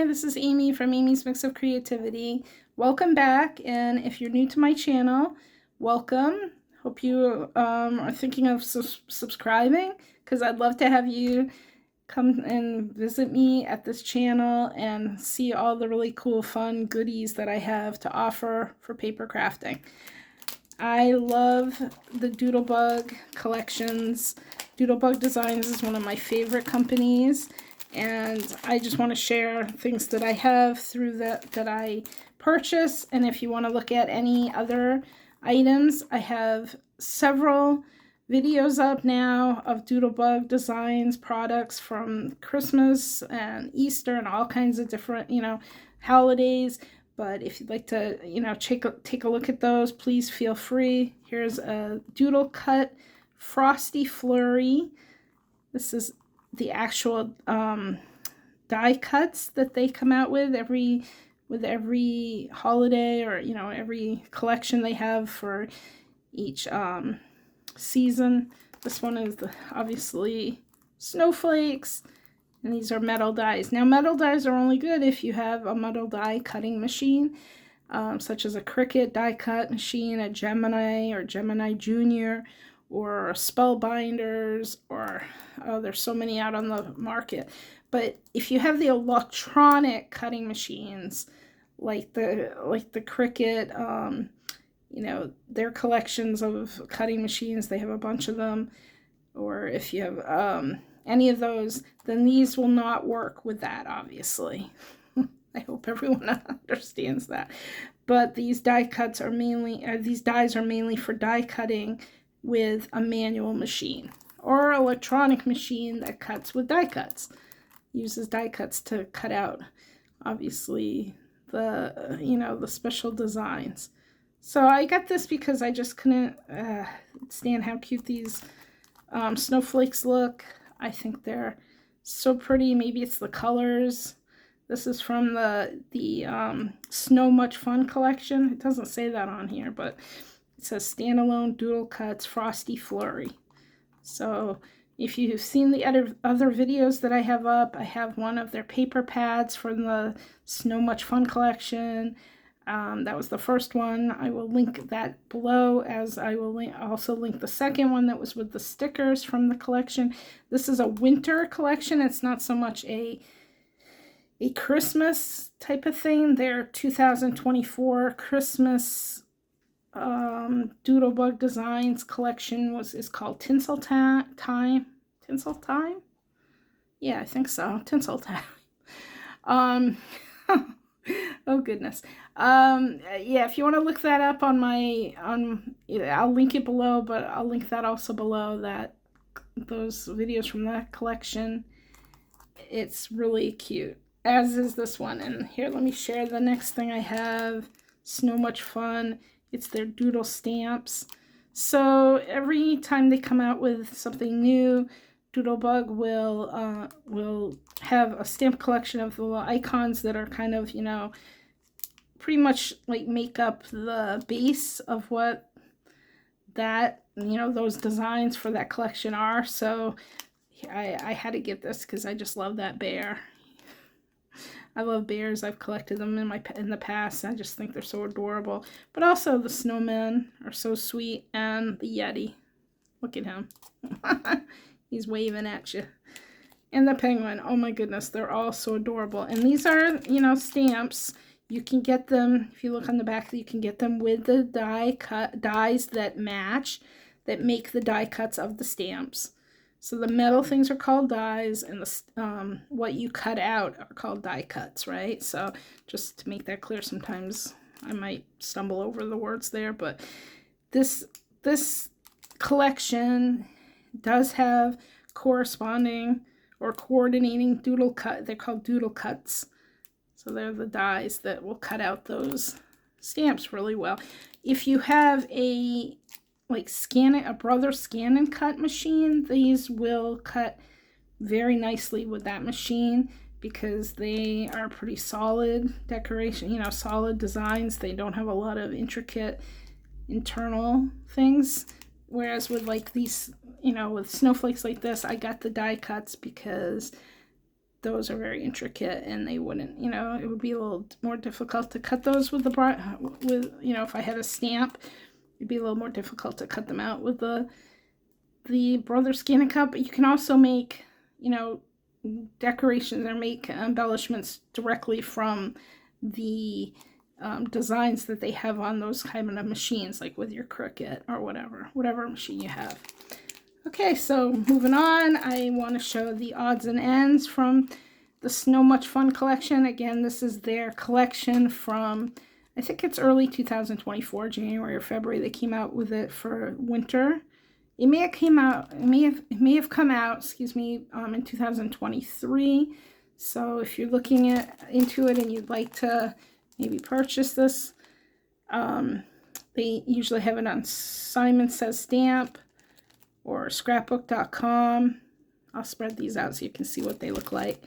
Hi, this is Amy from Amy's Mix of Creativity. Welcome back, and if you're new to my channel, welcome. Hope you are thinking of subscribing, because I'd love to have you come and visit me at this channel and see all the really cool, fun goodies that I have to offer for paper crafting. I love the Doodlebug collections. Doodlebug Designs is one of my favorite companies, and I just want to share things that I have through that I purchase. And if you want to look at any other items, I have several videos up now of Doodlebug Designs products from Christmas and Easter and all kinds of different, holidays. But if you'd like to, take a look at those, please feel free. Here's a Doodle Cut Frosty Flurry. This is the actual die cuts that they come out with every holiday, or every collection they have for each season. This one is obviously snowflakes, and these are metal dies. Now, metal dies are only good if you have a metal die cutting machine, such as a Cricut die cut machine, a Gemini or Gemini Junior, or Spellbinders, or there's so many out on the market. But if you have the electronic cutting machines, like the Cricut, their collections of cutting machines, they have a bunch of them, or if you have any of those, then these will not work with that, obviously. I hope everyone understands that. But these die cuts are mainly, these dies are mainly for die cutting with a manual machine, or electronic machine that cuts with die cuts. Uses die cuts to cut out, obviously, the special designs. So I got this because I just couldn't stand how cute these snowflakes look. I think they're so pretty. Maybe it's the colors. This is from the Snow Much Fun collection. It doesn't say that on here, but it says Standalone Doodle Cuts Frosty Flurry. So if you've seen the other videos that I have up, I have one of their paper pads from the Snow Much Fun collection. That was the first one. I will link that below, as I will also link the second one that was with the stickers from the collection. This is a winter collection. It's not so much a Christmas type of thing. Their 2024 Christmas Doodlebug Designs collection is called Tinsel Time. Tinsel Time? Yeah, I think so. Tinsel Time. Oh goodness. Yeah, if you want to look that up on I'll link it below, but I'll link that also below, those videos from that collection. It's really cute, as is this one. And here, let me share the next thing I have. Snow Much Fun. It's their doodle stamps. So every time they come out with something new, Doodlebug will have a stamp collection of the little icons that are kind of, pretty much like make up the base of what that, those designs for that collection are. So I had to get this because I just love that bear. I love bears. I've collected them in the past. I just think they're so adorable. But also the snowmen are so sweet, and the Yeti. Look at him. He's waving at you. And the penguin. Oh my goodness, they're all so adorable. And these are, stamps. You can get them, if you look on the back, you can get them with the dies that match, that make the die cuts of the stamps. So the metal things are called dies, and the what you cut out are called die cuts, right? So just to make that clear, sometimes I might stumble over the words there, but this collection does have corresponding or coordinating doodle cut. They're called doodle cuts. So they're the dies that will cut out those stamps really well. If you have a Brother Scan and Cut machine, these will cut very nicely with that machine, because they are pretty solid decoration, solid designs. They don't have a lot of intricate internal things. Whereas with these, with snowflakes like this, I got the die cuts because those are very intricate, and they wouldn't, you know, it would be a little more difficult to cut those with the you know, if I had a stamp, it'd be a little more difficult to cut them out with the Brother Scan and Cut. But you can also make, you know, decorations or make embellishments directly from the designs that they have on those kind of machines, like with your Cricut or whatever machine you have. Okay, so moving on, I want to show the odds and ends from the Snow Much Fun collection. Again, this is their collection from, I think it's early 2024, January or February. They came out with it for winter. It may have come out, excuse me, in 2023. So if you're looking into it and you'd like to maybe purchase this, they usually have it on Simon Says Stamp or scrapbook.com. I'll spread these out so you can see what they look like.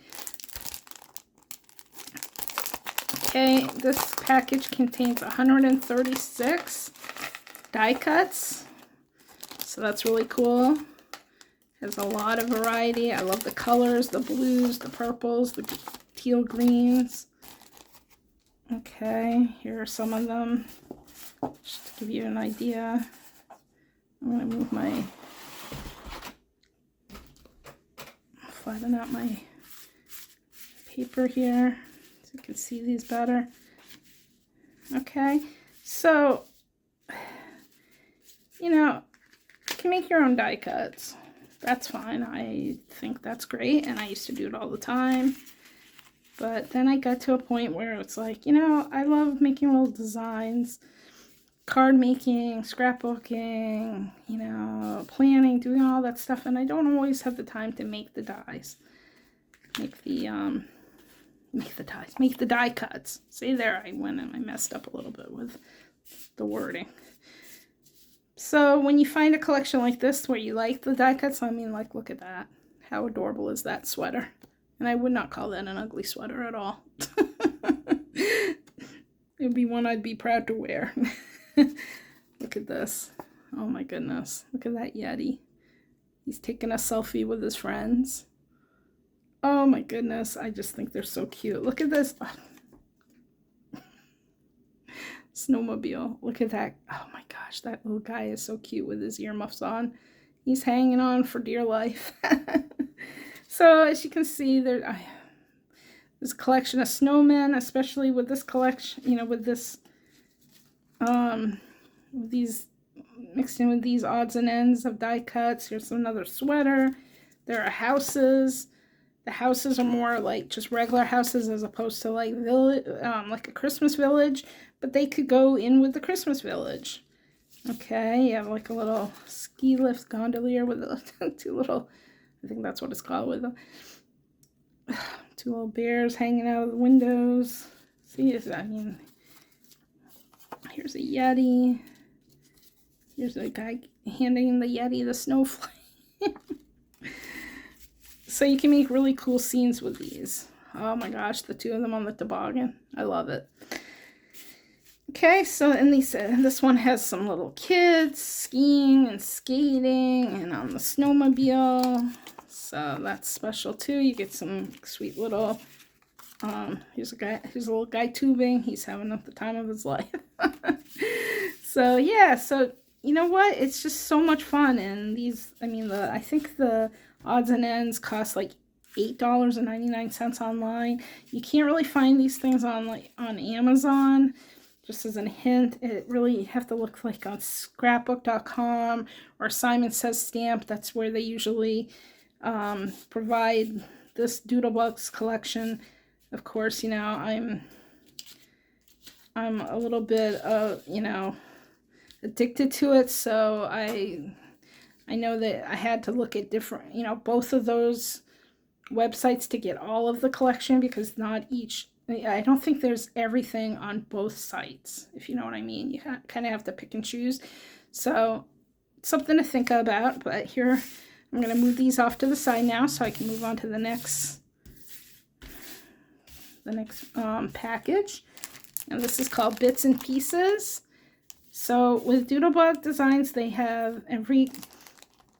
Okay, this package contains 136 die cuts. So that's really cool. Has a lot of variety. I love the colors, the blues, the purples, the teal greens. Okay, here are some of them. Just to give you an idea. I'm going to move flatten out my paper here so you can see these better. Okay, so, you know, you can make your own die cuts. That's fine. I think that's great, and I used to do it all the time. But then I got to a point where it's like, you know, I love making little designs, card making, scrapbooking, you know, planning, doing all that stuff, and I don't always have the time to make the dies. Make the die cuts. See, there I went and I messed up a little bit with the wording. So when you find a collection like this where you like the die cuts, I mean, like, look at that. How adorable is that sweater? And I would not call that an ugly sweater at all. It would be one I'd be proud to wear. Look at this. Oh my goodness. Look at that Yeti. He's taking a selfie with his friends. Oh my goodness. I just think they're so cute. Look at this. Oh. Snowmobile. Look at that. Oh my gosh. That little guy is so cute with his earmuffs on. He's hanging on for dear life. So as you can see, there's a collection of snowmen, especially with this collection, you know, with this, these mixed in with these odds and ends of die cuts. Here's another sweater. There are houses. The houses are more like just regular houses as opposed to like village, like a Christmas village, but they could go in with the Christmas village. Okay, you have like a little ski lift gondolier with two little, I think that's what it's called, with two little bears hanging out of the windows. See, I mean, here's a Yeti. Here's a guy handing the Yeti the snowflake. So you can make really cool scenes with these. Oh my gosh, the two of them on the toboggan. I love it. Okay, so in this one has some little kids skiing and skating and on the snowmobile. So that's special too. You get some sweet little, here's a little guy tubing. He's having the time of his life. So yeah, so you know what? It's just so much fun. And these, I mean, I think the odds and ends cost like $8.99 online. You can't really find these things on Amazon. Just as a hint, it really, you have to look like on scrapbook.com or Simon Says Stamp. That's where they usually provide this Doodlebugs collection. Of course, you know, I'm a little bit you know, addicted to it, so I know that I had to look at different, you know, both of those websites to get all of the collection, because not each, I don't think there's everything on both sites, if you know what I mean. You kind of have to pick and choose. So something to think about. But here, I'm going to move these off to the side now so I can move on to the next package. And this is called Bits and Pieces. So with Doodlebug Designs, they have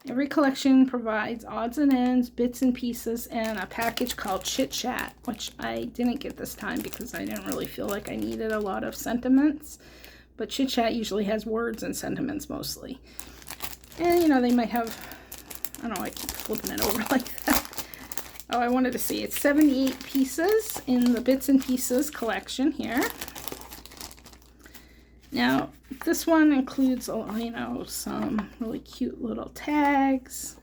Every collection provides odds and ends, bits and pieces, and a package called Chit Chat, which I didn't get this time because I didn't really feel like I needed a lot of sentiments. But Chit Chat usually has words and sentiments mostly. And, you know, they might have, I don't know, I keep flipping it over like that. Oh, I wanted to see. It's 78 pieces in the Bits and Pieces collection here. Now, this one includes, you know, some really cute little tags.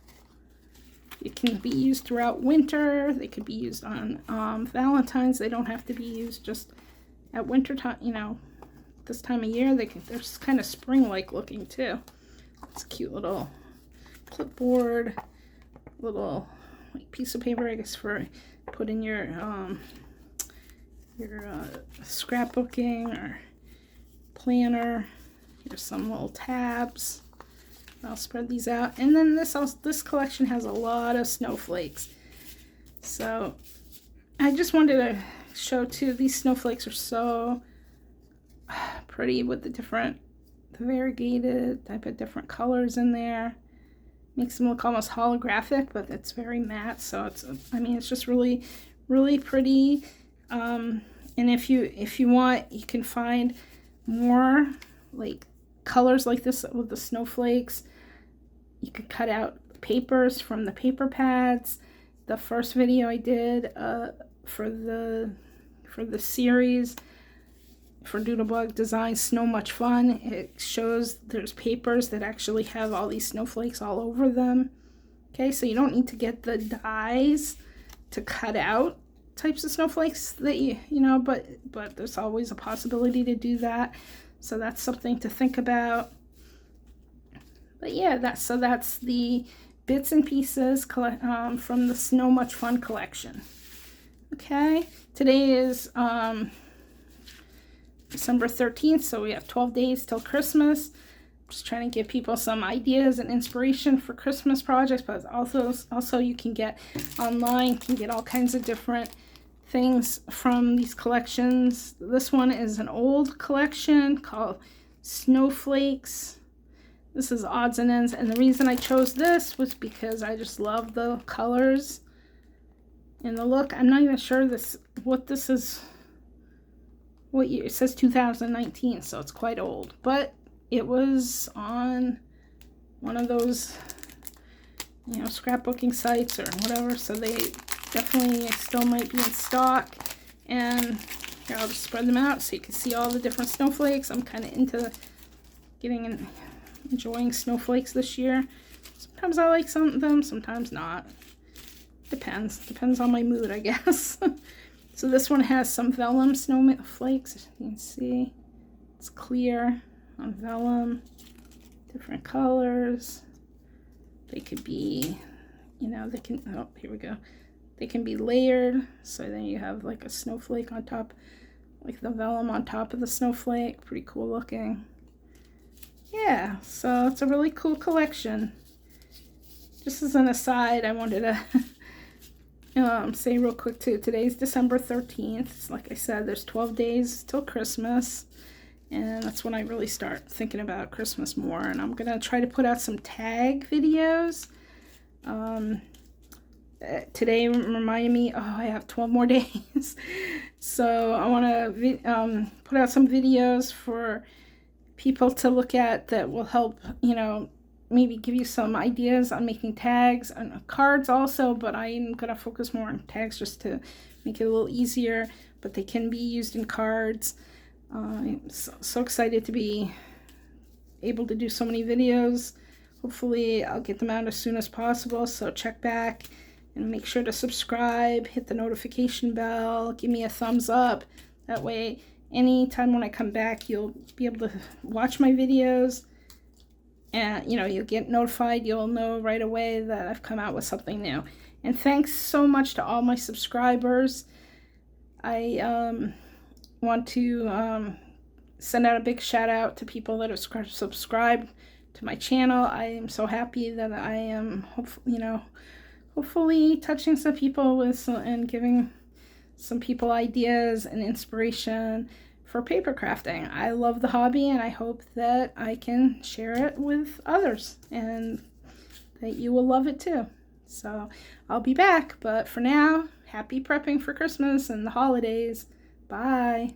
It can be used throughout winter. They could be used on Valentine's. They don't have to be used just at winter time, you know, this time of year. They're kind of spring-like looking too. It's a cute little clipboard, little like piece of paper, I guess, for putting your scrapbooking or planner. Here's some little tabs. I'll spread these out. And then this collection has a lot of snowflakes. So I just wanted to show too, these snowflakes are so pretty with the variegated type of different colors in there. Makes them look almost holographic, but it's very matte. So it's just really, really pretty. And if you want, you can find more like colors like this with the snowflakes. You could cut out papers from the paper pads. The first video I did for the series for Doodlebug Design Snow Much Fun, it shows there's papers that actually have all these snowflakes all over them. Okay, so you don't need to get the dies to cut out types of snowflakes that you know, but there's always a possibility to do that. So that's something to think about. But yeah, that's the Bits and Pieces from the Snow Much Fun collection. Okay, today is December 13th, so we have 12 days till Christmas. Just trying to give people some ideas and inspiration for Christmas projects, but also you can get online, can get all kinds of different things from these collections. This one is an old collection called Snowflakes. This is odds and ends, and the reason I chose this was because I just love the colors and the look. I'm not even sure what this is. What year? It says 2019, so it's quite old, but it was on one of those, you know, scrapbooking sites or whatever, so they definitely still might be in stock. And here, I'll just spread them out so you can see all the different snowflakes. I'm kind of into enjoying snowflakes this year. Sometimes I like some of them, sometimes not. Depends on my mood, I guess. So this one has some vellum snowflakes. As you can see, it's clear on vellum, different colors. They could be, you know, oh, here we go. They can be layered, so then you have like a snowflake on top, like the vellum on top of the snowflake. Pretty cool looking. Yeah, so it's a really cool collection. Just as an aside, I wanted to say real quick too, today's December 13th. Like I said, there's 12 days till Christmas, and that's when I really start thinking about Christmas more. And I'm gonna try to put out some tag videos. Today reminded me, oh, I have 12 more days. So I want to put out some videos for people to look at that will help, you know, maybe give you some ideas on making tags and cards also, but I'm going to focus more on tags just to make it a little easier, but they can be used in cards. I'm so excited to be able to do so many videos. Hopefully I'll get them out as soon as possible, so check back and make sure to subscribe, hit the notification bell, give me a thumbs up. That way, anytime when I come back, you'll be able to watch my videos. And, you know, you'll get notified. You'll know right away that I've come out with something new. And thanks so much to all my subscribers. I want to send out a big shout out to people that have subscribed to my channel. I am so happy that I am, hopefully touching some people and giving some people ideas and inspiration for paper crafting. I love the hobby, and I hope that I can share it with others and that you will love it too. So I'll be back, but for now, happy prepping for Christmas and the holidays. Bye.